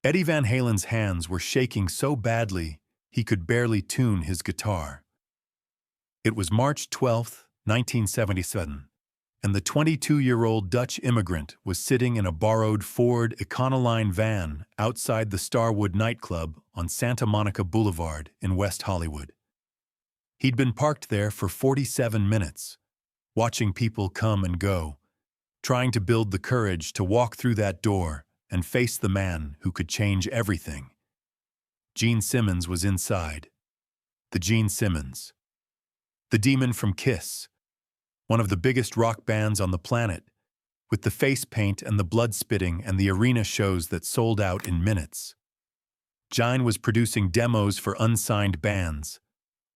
Eddie Van Halen's hands were shaking so badly he could barely tune his guitar. It was March 12th, 1977, and the 22-year-old Dutch immigrant was sitting in a borrowed Ford Econoline van outside the Starwood nightclub on Santa Monica Boulevard in West Hollywood. He'd been parked there for 47 minutes, watching people come and go, trying to build the courage to walk through that door and face the man who could change everything. Gene Simmons was inside. The Gene Simmons. The demon from Kiss, one of the biggest rock bands on the planet, with the face paint and the blood spitting and the arena shows that sold out in minutes. Gene was producing demos for unsigned bands,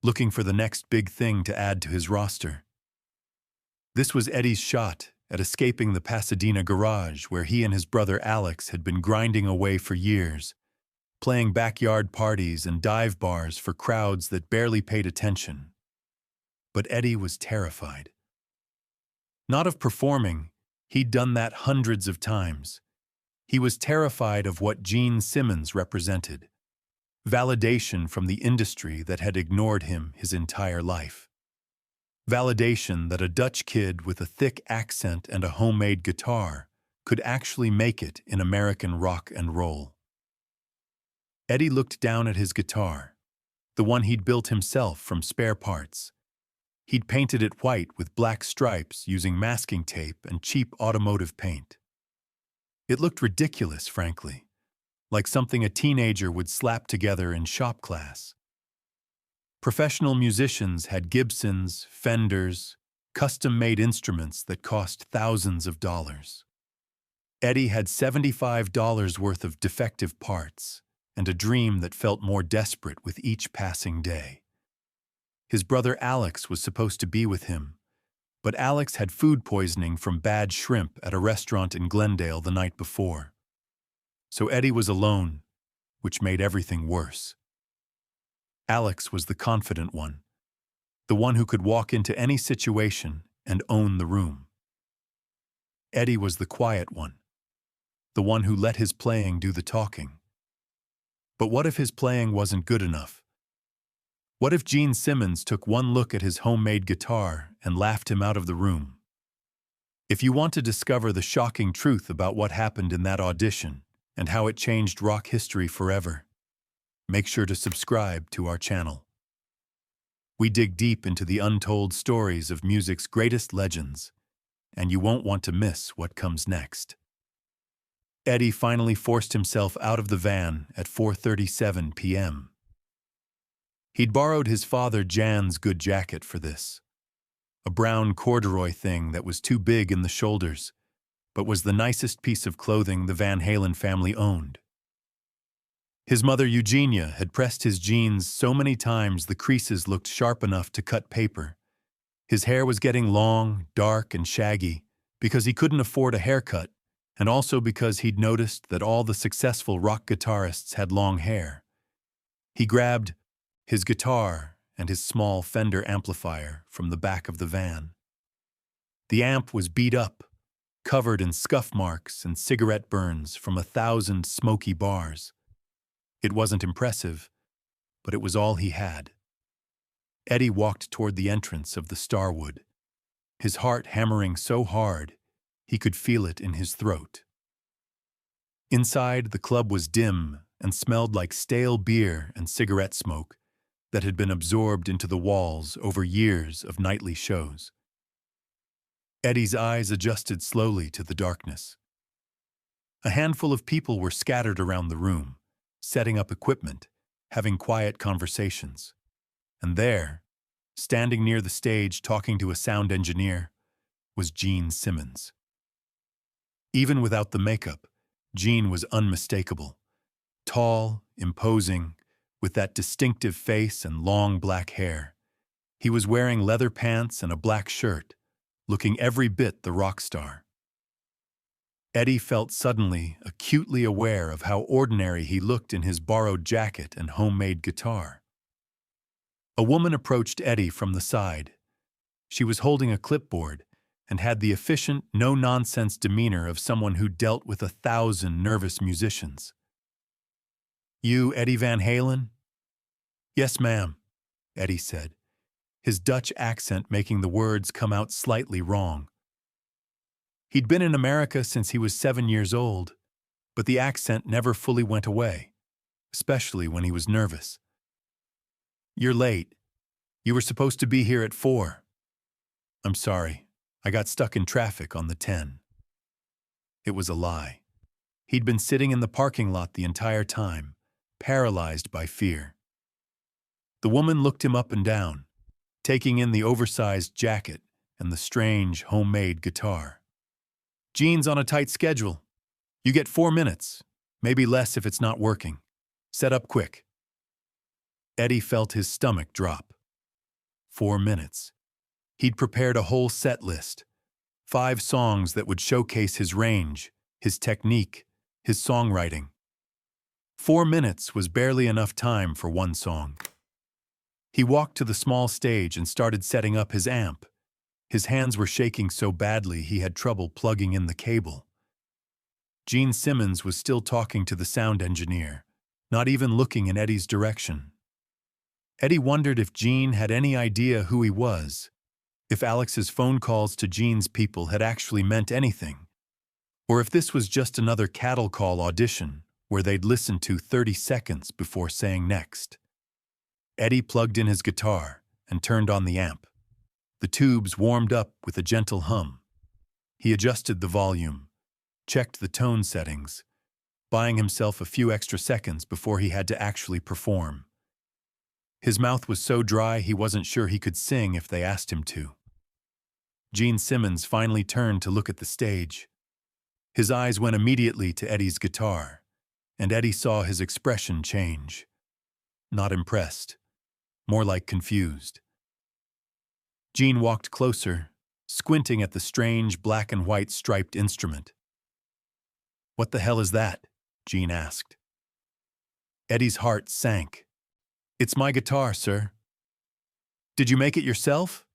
looking for the next big thing to add to his roster. This was Eddie's shot at escaping the Pasadena garage where he and his brother Alex had been grinding away for years, playing backyard parties and dive bars for crowds that barely paid attention. But Eddie was terrified. Not of performing, he'd done that hundreds of times. He was terrified of what Gene Simmons represented. Validation from the industry that had ignored him his entire life. Validation that a Dutch kid with a thick accent and a homemade guitar could actually make it in American rock and roll. Eddie looked down at his guitar, the one he'd built himself from spare parts. He'd painted it white with black stripes using masking tape and cheap automotive paint. It looked ridiculous, frankly, like something a teenager would slap together in shop class. Professional musicians had Gibsons, Fenders, custom-made instruments that cost thousands of dollars. Eddie had $75 worth of defective parts and a dream that felt more desperate with each passing day. His brother Alex was supposed to be with him, but Alex had food poisoning from bad shrimp at a restaurant in Glendale the night before. So Eddie was alone, which made everything worse. Alex was the confident one, the one who could walk into any situation and own the room. Eddie was the quiet one, the one who let his playing do the talking. But what if his playing wasn't good enough? What if Gene Simmons took one look at his homemade guitar and laughed him out of the room? If you want to discover the shocking truth about what happened in that audition and how it changed rock history forever, make sure to subscribe to our channel. We dig deep into the untold stories of music's greatest legends, and you won't want to miss what comes next. Eddie finally forced himself out of the van at 4:37 p.m. He'd borrowed his father Jan's good jacket for this, a brown corduroy thing that was too big in the shoulders, but was the nicest piece of clothing the Van Halen family owned. His mother Eugenia had pressed his jeans so many times the creases looked sharp enough to cut paper. His hair was getting long, dark, and shaggy because he couldn't afford a haircut, and also because he'd noticed that all the successful rock guitarists had long hair. He grabbed his guitar and his small Fender amplifier from the back of the van. The amp was beat up, covered in scuff marks and cigarette burns from 1,000 smoky bars. It wasn't impressive, but it was all he had. Eddie walked toward the entrance of the Starwood, his heart hammering so hard he could feel it in his throat. Inside, the club was dim and smelled like stale beer and cigarette smoke that had been absorbed into the walls over years of nightly shows. Eddie's eyes adjusted slowly to the darkness. A handful of people were scattered around the room, setting up equipment, having quiet conversations. And there, standing near the stage talking to a sound engineer, was Gene Simmons. Even without the makeup, Gene was unmistakable. Tall, imposing, with that distinctive face and long black hair. He was wearing leather pants and a black shirt, looking every bit the rock star. Eddie felt suddenly acutely aware of how ordinary he looked in his borrowed jacket and homemade guitar. A woman approached Eddie from the side. She was holding a clipboard and had the efficient, no-nonsense demeanor of someone who dealt with 1,000 nervous musicians. You, Eddie Van Halen? Yes, ma'am, Eddie said, his Dutch accent making the words come out slightly wrong. He'd been in America since he was 7 years old, but the accent never fully went away, especially when he was nervous. You're late. You were supposed to be here at 4. I'm sorry. I got stuck in traffic on the 10. It was a lie. He'd been sitting in the parking lot the entire time, paralyzed by fear. The woman looked him up and down, taking in the oversized jacket and the strange, homemade guitar. Gene's on a tight schedule. You get 4 minutes, maybe less if it's not working. Set up quick. Eddie felt his stomach drop. 4 minutes. He'd prepared a whole set list. 5 songs that would showcase his range, his technique, his songwriting. 4 minutes was barely enough time for one song. He walked to the small stage and started setting up his amp. His hands were shaking so badly he had trouble plugging in the cable. Gene Simmons was still talking to the sound engineer, not even looking in Eddie's direction. Eddie wondered if Gene had any idea who he was, if Alex's phone calls to Gene's people had actually meant anything, or if this was just another cattle call audition where they'd listen to 30 seconds before saying next. Eddie plugged in his guitar and turned on the amp. The tubes warmed up with a gentle hum. He adjusted the volume, checked the tone settings, buying himself a few extra seconds before he had to actually perform. His mouth was so dry he wasn't sure he could sing if they asked him to. Gene Simmons finally turned to look at the stage. His eyes went immediately to Eddie's guitar, and Eddie saw his expression change. Not impressed, more like confused. Gene walked closer, squinting at the strange black and white striped instrument. "What the hell is that?" Gene asked. Eddie's heart sank. "It's my guitar, sir." "Did you make it yourself?"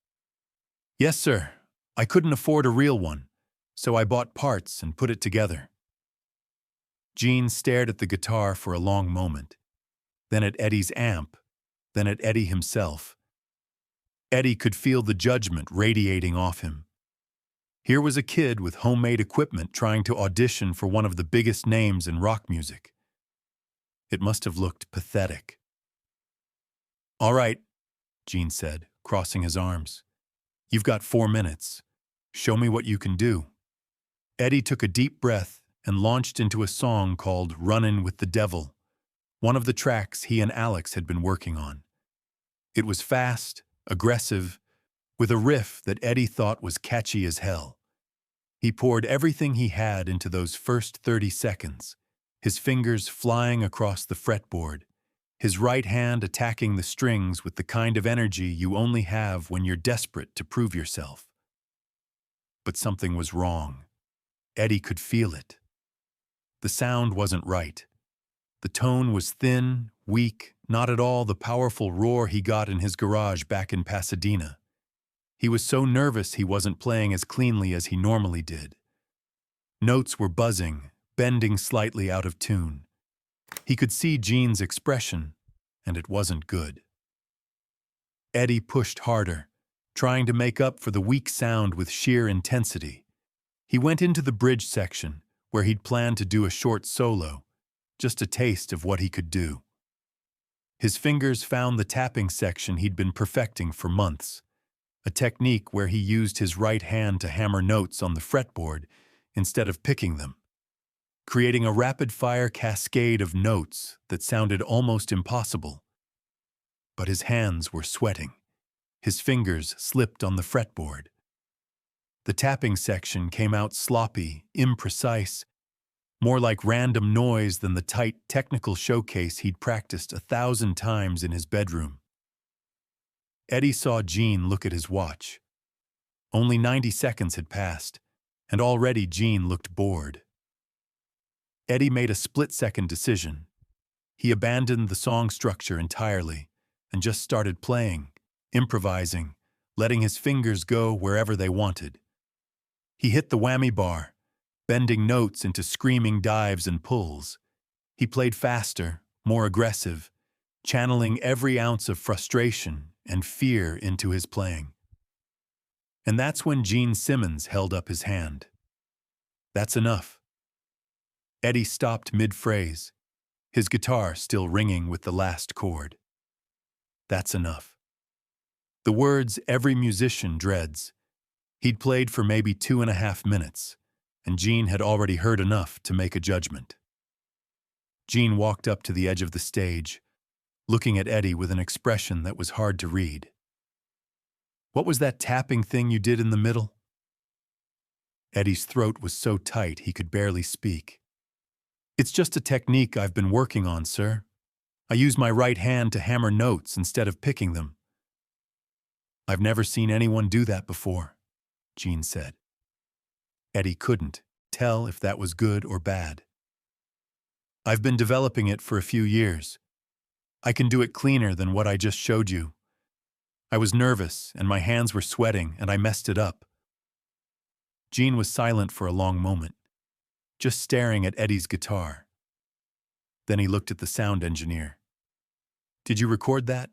"Yes, sir. I couldn't afford a real one, so I bought parts and put it together." Gene stared at the guitar for a long moment, then at Eddie's amp, then at Eddie himself. Eddie could feel the judgment radiating off him. Here was a kid with homemade equipment trying to audition for one of the biggest names in rock music. It must have looked pathetic. "All right," Gene said, crossing his arms. "You've got 4 minutes. Show me what you can do." Eddie took a deep breath and launched into a song called "Runnin' with the Devil," one of the tracks he and Alex had been working on. It was fast, aggressive, with a riff that Eddie thought was catchy as hell. He poured everything he had into those first 30 seconds, his fingers flying across the fretboard, his right hand attacking the strings with the kind of energy you only have when you're desperate to prove yourself. But something was wrong. Eddie could feel it. The sound wasn't right. The tone was thin, weak, not at all the powerful roar he got in his garage back in Pasadena. He was so nervous he wasn't playing as cleanly as he normally did. Notes were buzzing, bending slightly out of tune. He could see Gene's expression, and it wasn't good. Eddie pushed harder, trying to make up for the weak sound with sheer intensity. He went into the bridge section, where he'd planned to do a short solo, just a taste of what he could do. His fingers found the tapping section he'd been perfecting for months, a technique where he used his right hand to hammer notes on the fretboard instead of picking them, creating a rapid-fire cascade of notes that sounded almost impossible. But his hands were sweating. His fingers slipped on the fretboard. The tapping section came out sloppy, imprecise, more like random noise than the tight, technical showcase he'd practiced 1,000 times in his bedroom. Eddie saw Gene look at his watch. Only 90 seconds had passed, and already Gene looked bored. Eddie made a split-second decision. He abandoned the song structure entirely and just started playing, improvising, letting his fingers go wherever they wanted. He hit the whammy bar, bending notes into screaming dives and pulls. He played faster, more aggressive, channeling every ounce of frustration and fear into his playing. And that's when Gene Simmons held up his hand. "That's enough." Eddie stopped mid-phrase, his guitar still ringing with the last chord. "That's enough." The words every musician dreads. He'd played for maybe 2.5 minutes, and Gene had already heard enough to make a judgment. Gene walked up to the edge of the stage, looking at Eddie with an expression that was hard to read. "What was that tapping thing you did in the middle?" Eddie's throat was so tight he could barely speak. "It's just a technique I've been working on, sir. I use my right hand to hammer notes instead of picking them." "I've never seen anyone do that before," Gene said. Eddie couldn't tell if that was good or bad. "I've been developing it for a few years. I can do it cleaner than what I just showed you. I was nervous, and my hands were sweating, and I messed it up." Gene was silent for a long moment, just staring at Eddie's guitar. Then he looked at the sound engineer. "Did you record that?"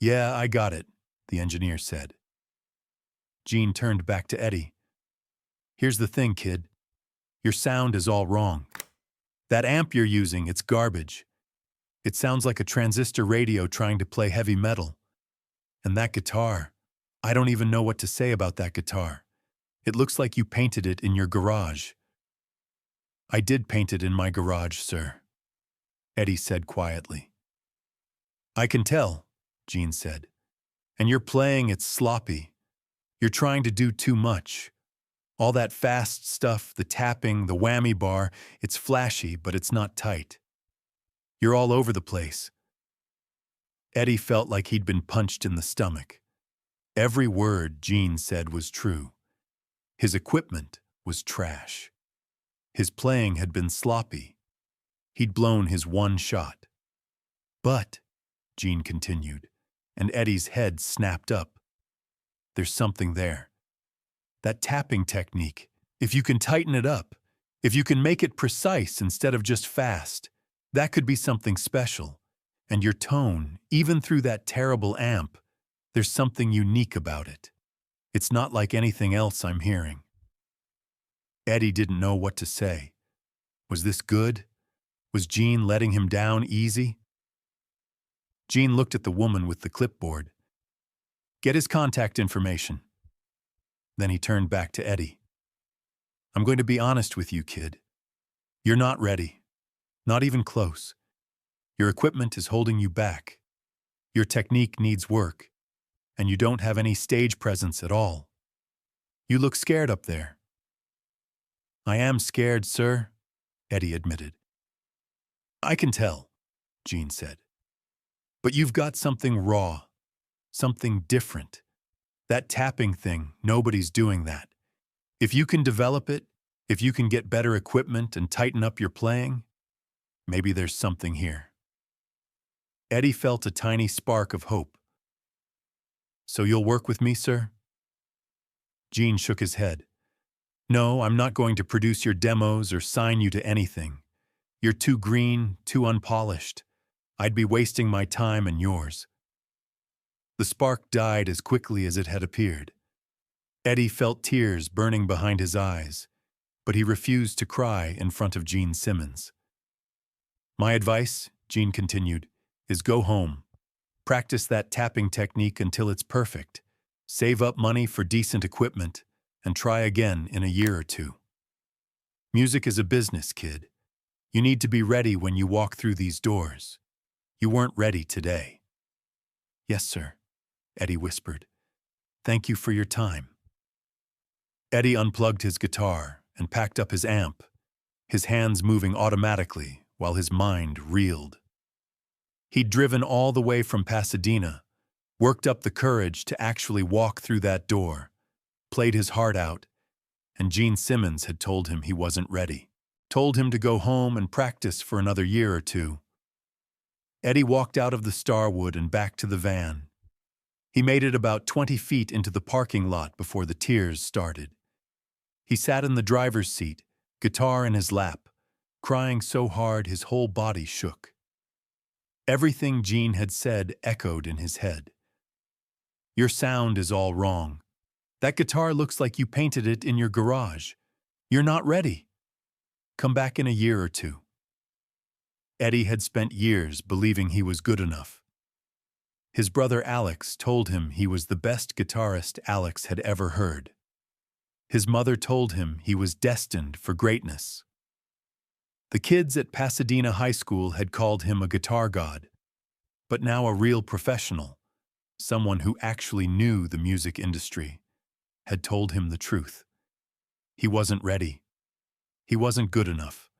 "Yeah, I got it," the engineer said. Gene turned back to Eddie. "Here's the thing, kid. Your sound is all wrong. That amp you're using, it's garbage. It sounds like a transistor radio trying to play heavy metal. And that guitar, I don't even know what to say about that guitar. It looks like you painted it in your garage." "I did paint it in my garage, sir," Eddie said quietly. "I can tell," Gene said. "And you're playing it sloppy. You're trying to do too much. All that fast stuff, the tapping, the whammy bar, it's flashy, but it's not tight. You're all over the place." Eddie felt like he'd been punched in the stomach. Every word Gene said was true. His equipment was trash. His playing had been sloppy. He'd blown his one shot. "But," Gene continued, and Eddie's head snapped up, "there's something there. That tapping technique, if you can tighten it up, if you can make it precise instead of just fast, that could be something special. And your tone, even through that terrible amp, there's something unique about it. It's not like anything else I'm hearing." Eddie didn't know what to say. Was this good? Was Gene letting him down easy? Gene looked at the woman with the clipboard. "Get his contact information." Then he turned back to Eddie. "I'm going to be honest with you, kid. You're not ready. Not even close. Your equipment is holding you back. Your technique needs work, and you don't have any stage presence at all. You look scared up there." "I am scared, sir," Eddie admitted. "I can tell," Gene said. "But you've got something raw, something different. That tapping thing, nobody's doing that. If you can develop it, if you can get better equipment and tighten up your playing, maybe there's something here." Eddie felt a tiny spark of hope. "So you'll work with me, sir?" Gene shook his head. "No, I'm not going to produce your demos or sign you to anything. You're too green, too unpolished. I'd be wasting my time and yours." The spark died as quickly as it had appeared. Eddie felt tears burning behind his eyes, but he refused to cry in front of Gene Simmons. "My advice," Gene continued, "is go home. Practice that tapping technique until it's perfect. Save up money for decent equipment, and try again in a year or two. Music is a business, kid. You need to be ready when you walk through these doors. You weren't ready today." "Yes, sir," Eddie whispered. "Thank you for your time." Eddie unplugged his guitar and packed up his amp, his hands moving automatically while his mind reeled. He'd driven all the way from Pasadena, worked up the courage to actually walk through that door, played his heart out, and Gene Simmons had told him he wasn't ready, told him to go home and practice for another year or two. Eddie walked out of the Starwood and back to the van. He made it about 20 feet into the parking lot before the tears started. He sat in the driver's seat, guitar in his lap, crying so hard his whole body shook. Everything Gene had said echoed in his head. Your sound is all wrong. That guitar looks like you painted it in your garage. You're not ready. Come back in a year or two. Eddie had spent years believing he was good enough. His brother Alex told him he was the best guitarist Alex had ever heard. His mother told him he was destined for greatness. The kids at Pasadena High School had called him a guitar god, but now a real professional, someone who actually knew the music industry, had told him the truth. He wasn't ready. He wasn't good enough.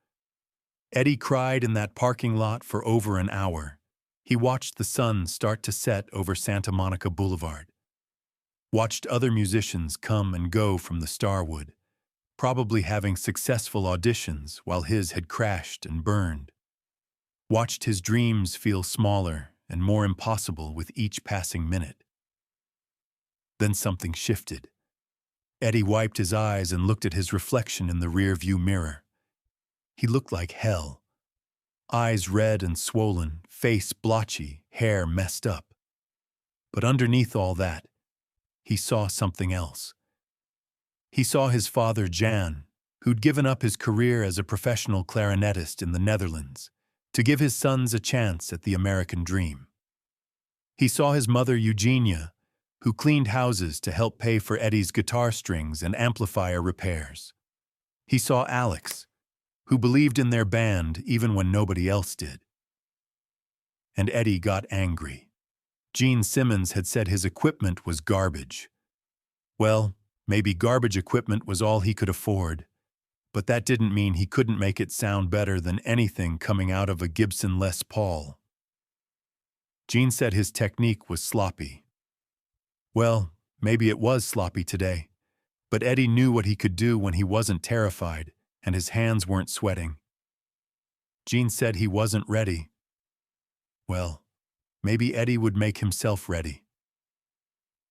Eddie cried in that parking lot for over an hour. He watched the sun start to set over Santa Monica Boulevard. Watched other musicians come and go from the Starwood, probably having successful auditions while his had crashed and burned. Watched his dreams feel smaller and more impossible with each passing minute. Then something shifted. Eddie wiped his eyes and looked at his reflection in the rear-view mirror. He looked like hell. Eyes red and swollen, face blotchy, hair messed up. But underneath all that, he saw something else. He saw his father, Jan, who'd given up his career as a professional clarinetist in the Netherlands to give his sons a chance at the American dream. He saw his mother, Eugenia, who cleaned houses to help pay for Eddie's guitar strings and amplifier repairs. He saw Alex, who believed in their band even when nobody else did. And Eddie got angry. Gene Simmons had said his equipment was garbage. Well, maybe garbage equipment was all he could afford, but that didn't mean he couldn't make it sound better than anything coming out of a Gibson Les Paul. Gene said his technique was sloppy. Well, maybe it was sloppy today, but Eddie knew what he could do when he wasn't terrified and his hands weren't sweating. Gene said he wasn't ready. Well, maybe Eddie would make himself ready.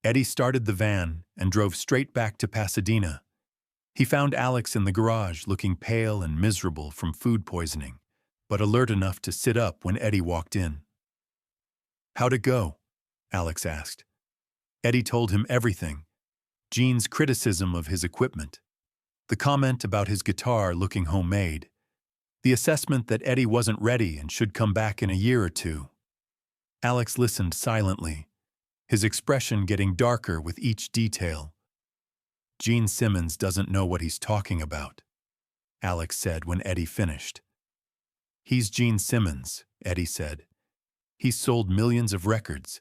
Eddie started the van and drove straight back to Pasadena. He found Alex in the garage looking pale and miserable from food poisoning, but alert enough to sit up when Eddie walked in. How'd it go? Alex asked. Eddie told him everything. Gene's criticism of his equipment, the comment about his guitar looking homemade, the assessment that Eddie wasn't ready and should come back in a year or two. Alex listened silently, his expression getting darker with each detail. Gene Simmons doesn't know what he's talking about, Alex said when Eddie finished. He's Gene Simmons, Eddie said. He's sold millions of records.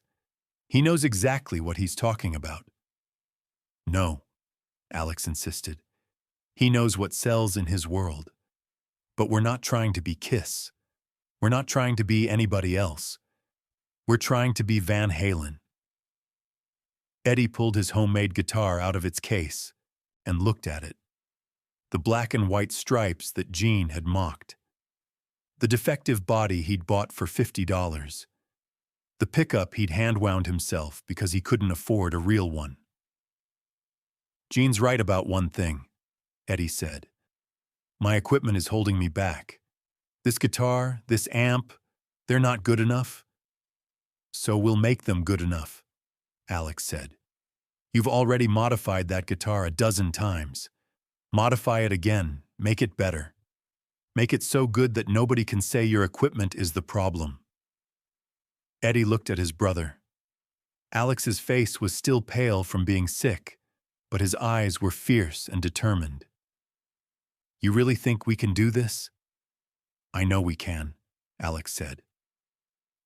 He knows exactly what he's talking about. No, Alex insisted. He knows what sells in his world. But we're not trying to be Kiss. We're not trying to be anybody else. We're trying to be Van Halen. Eddie pulled his homemade guitar out of its case and looked at it. The black and white stripes that Gene had mocked. The defective body he'd bought for $50. The pickup he'd hand-wound himself because he couldn't afford a real one. Gene's right about one thing, Eddie said. My equipment is holding me back. This guitar, this amp, they're not good enough. So we'll make them good enough, Alex said. You've already modified that guitar a dozen times. Modify it again, make it better. Make it so good that nobody can say your equipment is the problem. Eddie looked at his brother. Alex's face was still pale from being sick, but his eyes were fierce and determined. You really think we can do this? I know we can, Alex said.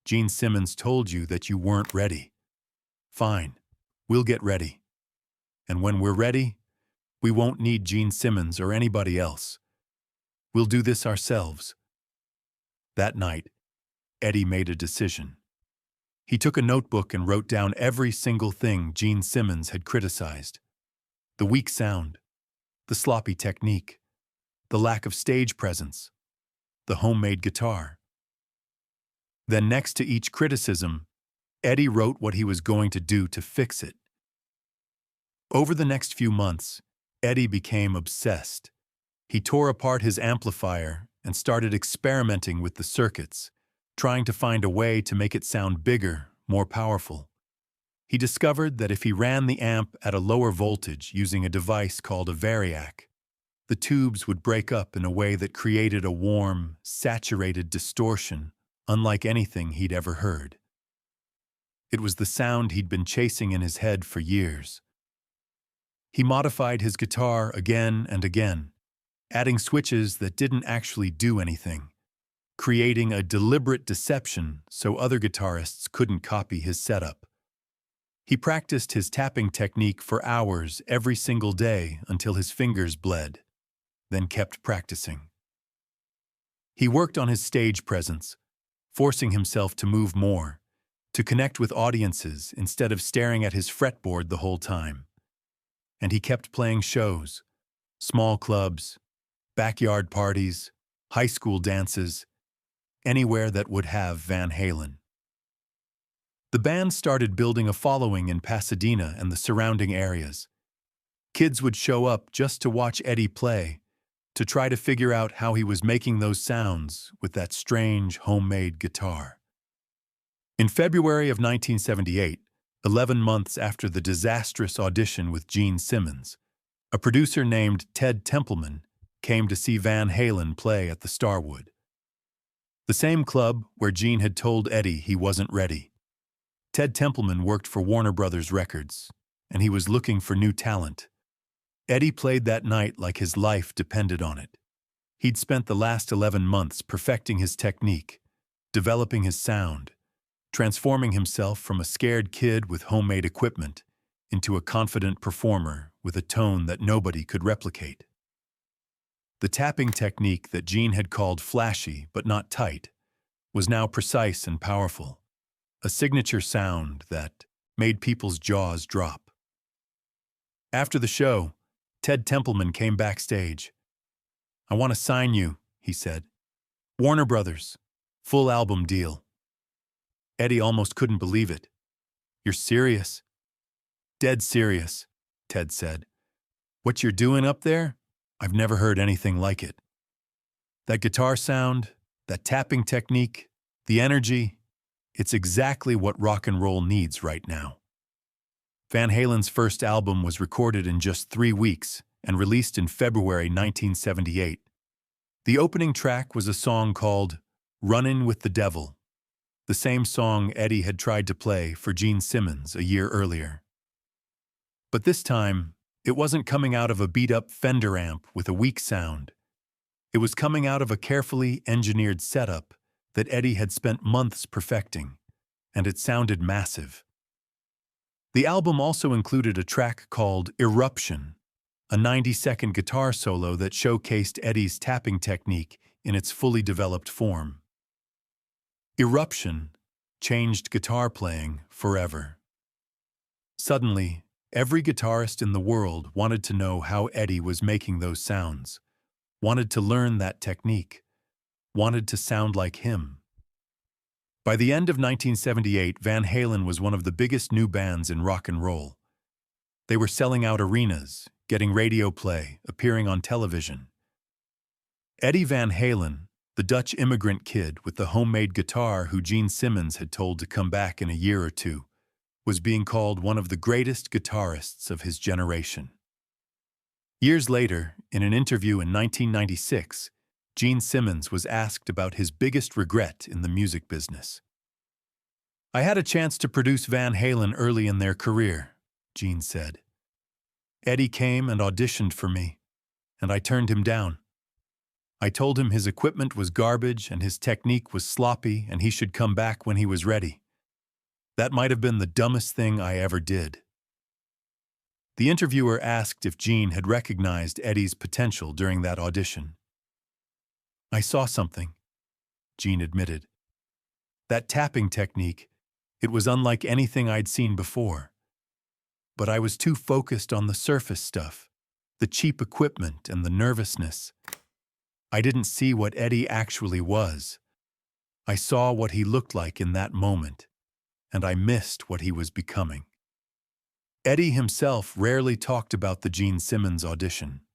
Gene Simmons told you that you weren't ready. Fine, we'll get ready. And when we're ready, we won't need Gene Simmons or anybody else. We'll do this ourselves. That night, Eddie made a decision. He took a notebook and wrote down every single thing Gene Simmons had criticized. The weak sound, the sloppy technique, the lack of stage presence, the homemade guitar. Then next to each criticism, Eddie wrote what he was going to do to fix it. Over the next few months, Eddie became obsessed. He tore apart his amplifier and started experimenting with the circuits, trying to find a way to make it sound bigger, more powerful. He discovered that if he ran the amp at a lower voltage using a device called a variac, the tubes would break up in a way that created a warm, saturated distortion unlike anything he'd ever heard. It was the sound he'd been chasing in his head for years. He modified his guitar again and again, adding switches that didn't actually do anything, creating a deliberate deception so other guitarists couldn't copy his setup. He practiced his tapping technique for hours every single day until his fingers bled, then kept practicing. He worked on his stage presence, forcing himself to move more, to connect with audiences instead of staring at his fretboard the whole time. And he kept playing shows, small clubs, backyard parties, high school dances, anywhere that would have Van Halen. The band started building a following in Pasadena and the surrounding areas. Kids would show up just to watch Eddie play, to try to figure out how he was making those sounds with that strange homemade guitar. In February of 1978, 11 months after the disastrous audition with Gene Simmons, a producer named Ted Templeman came to see Van Halen play at the Starwood, the same club where Gene had told Eddie he wasn't ready. Ted Templeman worked for Warner Brothers Records, and he was looking for new talent. Eddie played that night like his life depended on it. He'd spent the last 11 months perfecting his technique, developing his sound, transforming himself from a scared kid with homemade equipment into a confident performer with a tone that nobody could replicate. The tapping technique that Gene had called flashy but not tight was now precise and powerful, a signature sound that made people's jaws drop. After the show, Ted Templeman came backstage. "I want to sign you," he said. "Warner Brothers, full album deal." Eddie almost couldn't believe it. "You're serious?" "Dead serious," Ted said. "What you're doing up there? I've never heard anything like it. That guitar sound, that tapping technique, the energy, it's exactly what rock and roll needs right now." Van Halen's first album was recorded in just 3 weeks and released in February 1978. The opening track was a song called "Runnin' with the Devil," the same song Eddie had tried to play for Gene Simmons a year earlier. But this time, it wasn't coming out of a beat-up Fender amp with a weak sound. It was coming out of a carefully engineered setup that Eddie had spent months perfecting, and it sounded massive. The album also included a track called "Eruption," a 90-second guitar solo that showcased Eddie's tapping technique in its fully developed form. "Eruption" changed guitar playing forever. Suddenly, every guitarist in the world wanted to know how Eddie was making those sounds, wanted to learn that technique, wanted to sound like him. By the end of 1978, Van Halen was one of the biggest new bands in rock and roll. They were selling out arenas, getting radio play, appearing on television. Eddie Van Halen, the Dutch immigrant kid with the homemade guitar who Gene Simmons had told to come back in a year or two, was being called one of the greatest guitarists of his generation. Years later, in an interview in 1996, Gene Simmons was asked about his biggest regret in the music business. "I had a chance to produce Van Halen early in their career," Gene said. "Eddie came and auditioned for me, and I turned him down. I told him his equipment was garbage and his technique was sloppy and he should come back when he was ready. That might have been the dumbest thing I ever did." The interviewer asked if Gene had recognized Eddie's potential during that audition. "I saw something," Gene admitted. "That tapping technique, it was unlike anything I'd seen before. But I was too focused on the surface stuff, the cheap equipment and the nervousness. I didn't see what Eddie actually was. I saw what he looked like in that moment, and I missed what he was becoming." Eddie himself rarely talked about the Gene Simmons audition.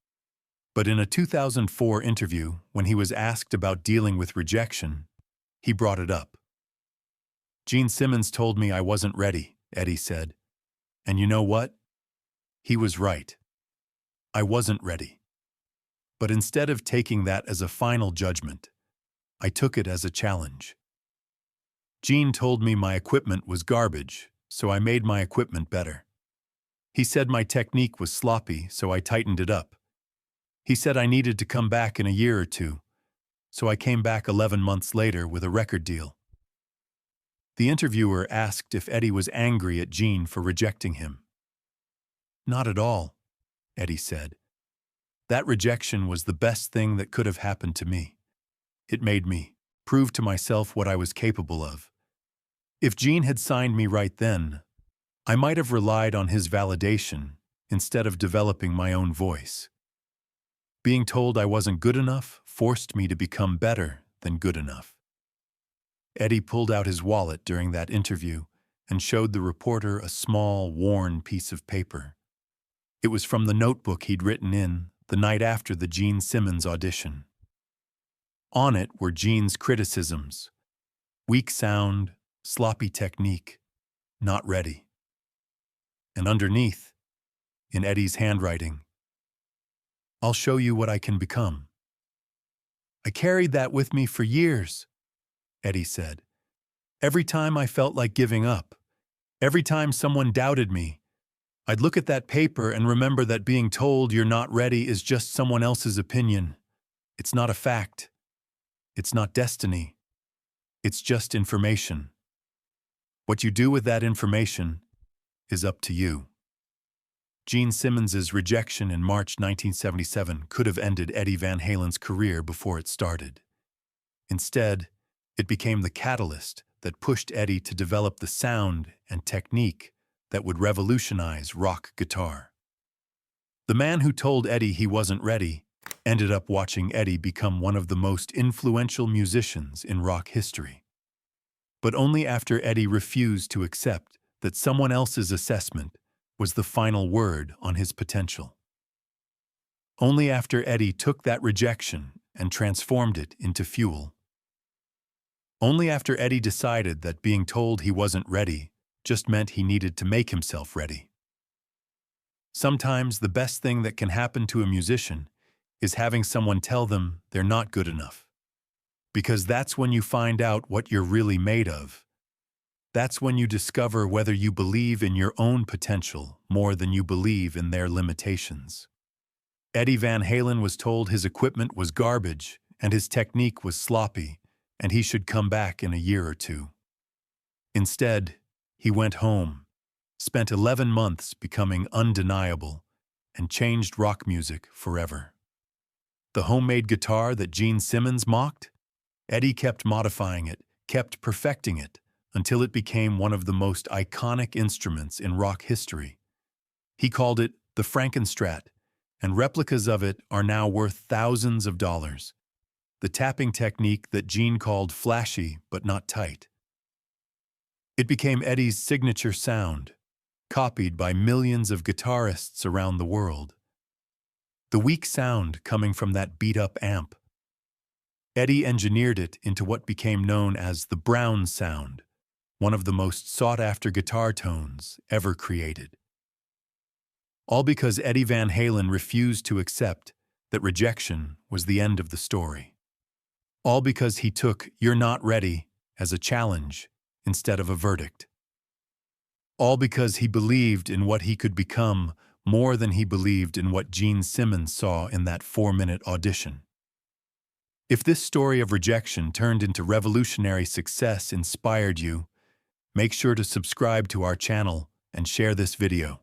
But in a 2004 interview, when he was asked about dealing with rejection, he brought it up. "Gene Simmons told me I wasn't ready," Eddie said. "And you know what? He was right. I wasn't ready. But instead of taking that as a final judgment, I took it as a challenge. Gene told me my equipment was garbage, so I made my equipment better. He said my technique was sloppy, so I tightened it up. He said I needed to come back in a year or two, so I came back 11 months later with a record deal." The interviewer asked if Eddie was angry at Gene for rejecting him. "Not at all," Eddie said. "That rejection was the best thing that could have happened to me. It made me prove to myself what I was capable of. If Gene had signed me right then, I might have relied on his validation instead of developing my own voice. Being told I wasn't good enough forced me to become better than good enough." Eddie pulled out his wallet during that interview and showed the reporter a small, worn piece of paper. It was from the notebook he'd written in the night after the Gene Simmons audition. On it were Gene's criticisms: weak sound, sloppy technique, not ready. And underneath, in Eddie's handwriting, "I'll show you what I can become." "I carried that with me for years," Eddie said. "Every time I felt like giving up, every time someone doubted me, I'd look at that paper and remember that being told you're not ready is just someone else's opinion. It's not a fact. It's not destiny. It's just information. What you do with that information is up to you." Gene Simmons's rejection in March 1977 could have ended Eddie Van Halen's career before it started. Instead, it became the catalyst that pushed Eddie to develop the sound and technique that would revolutionize rock guitar. The man who told Eddie he wasn't ready ended up watching Eddie become one of the most influential musicians in rock history. But only after Eddie refused to accept that someone else's assessment was the final word on his potential. Only after Eddie took that rejection and transformed it into fuel. Only after Eddie decided that being told he wasn't ready just meant he needed to make himself ready. Sometimes the best thing that can happen to a musician is having someone tell them they're not good enough. Because that's when you find out what you're really made of. That's when you discover whether you believe in your own potential more than you believe in their limitations. Eddie Van Halen was told his equipment was garbage and his technique was sloppy, and he should come back in a year or two. Instead, he went home, spent 11 months becoming undeniable, and changed rock music forever. The homemade guitar that Gene Simmons mocked? Eddie kept modifying it, kept perfecting it, until it became one of the most iconic instruments in rock history. He called it the Frankenstrat, and replicas of it are now worth thousands of dollars. The tapping technique that Gene called flashy but not tight. It became Eddie's signature sound, copied by millions of guitarists around the world. The weak sound coming from that beat-up amp. Eddie engineered it into what became known as the Brown sound, one of the most sought-after guitar tones ever created. All because Eddie Van Halen refused to accept that rejection was the end of the story. All because he took "you're not ready" as a challenge instead of a verdict. All because he believed in what he could become more than he believed in what Gene Simmons saw in that 4-minute audition. If this story of rejection turned into revolutionary success inspired you, make sure to subscribe to our channel and share this video.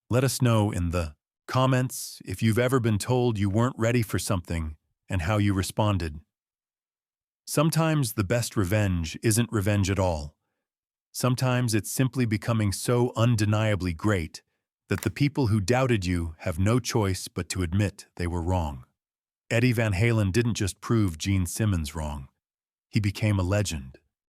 Let us know in the comments if you've ever been told you weren't ready for something and how you responded. Sometimes the best revenge isn't revenge at all. Sometimes it's simply becoming so undeniably great that the people who doubted you have no choice but to admit they were wrong. Eddie Van Halen didn't just prove Gene Simmons wrong. He became a legend.